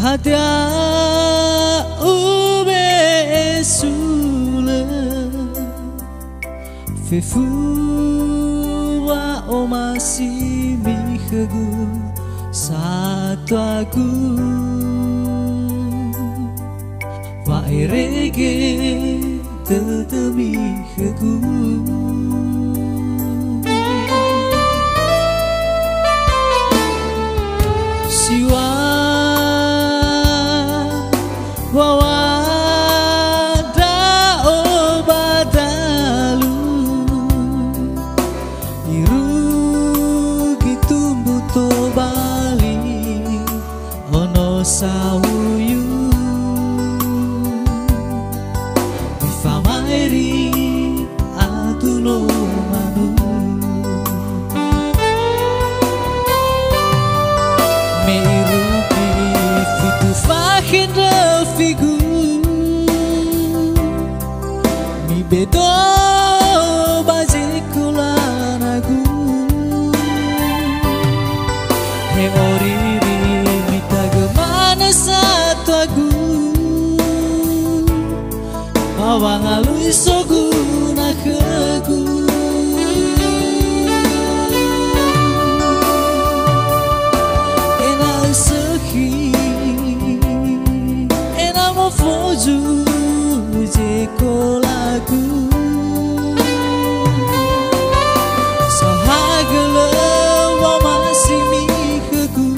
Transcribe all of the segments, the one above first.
Hadia ube sule fefu wa omasi mihegu satu aku wa erege tetemiheku siwa wawada obadalu irugi tumbuto bali ono sauyu mifamairi atulo manu Fakin figu mi bedo bazikulanagу he oriri mita gemana satu aku bawang alui sogu nakegu ena sehi foju jeko lagu sahagala wa masih mihegu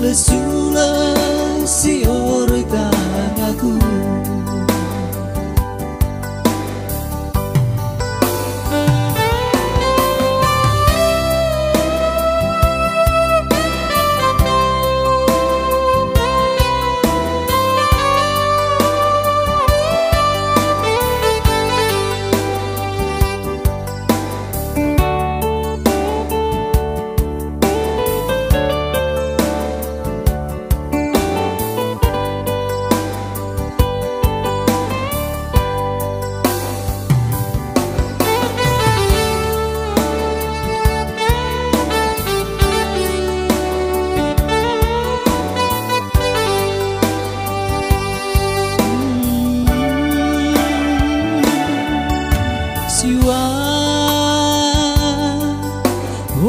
lesula si organ aku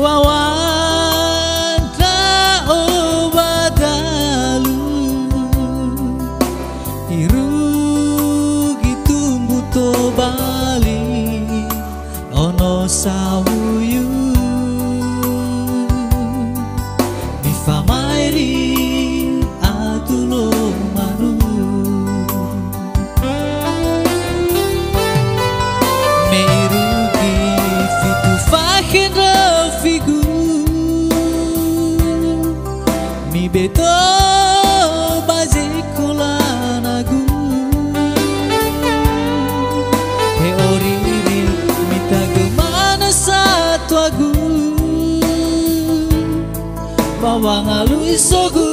wawada obadalu irugi tumbuto bali ono sauyu mifamairi atulo manu merugi fitu fakin figu mi beto bazikulanagу he oriri mita gemana satu aku bawang alui sogu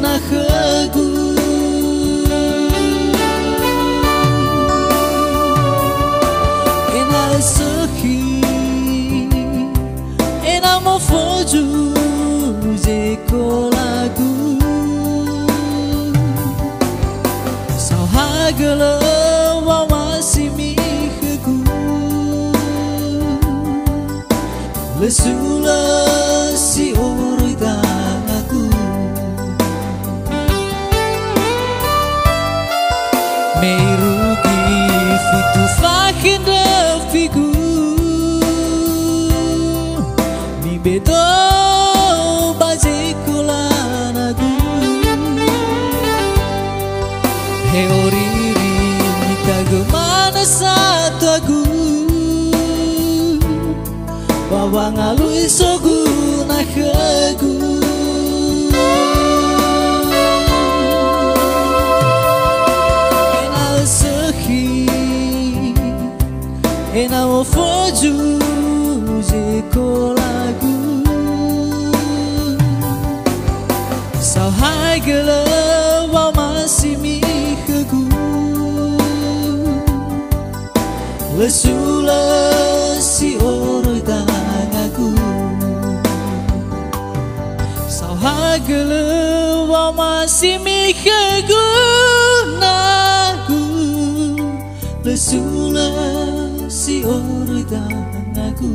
nakegu ena sehi ena mo foju jeko lagu sahagala wa masih mihegu lesula si organ aku merugi fitu fakin figu mi bedo bazikulanagу he oriri mita gemana satu aku bawang alui sogu nakegu ena sehi ena mo foju jeko lagu sahagala wa masih mihegu lesula si organ aku Gelewa masih mikagunaku Lesula si orang aku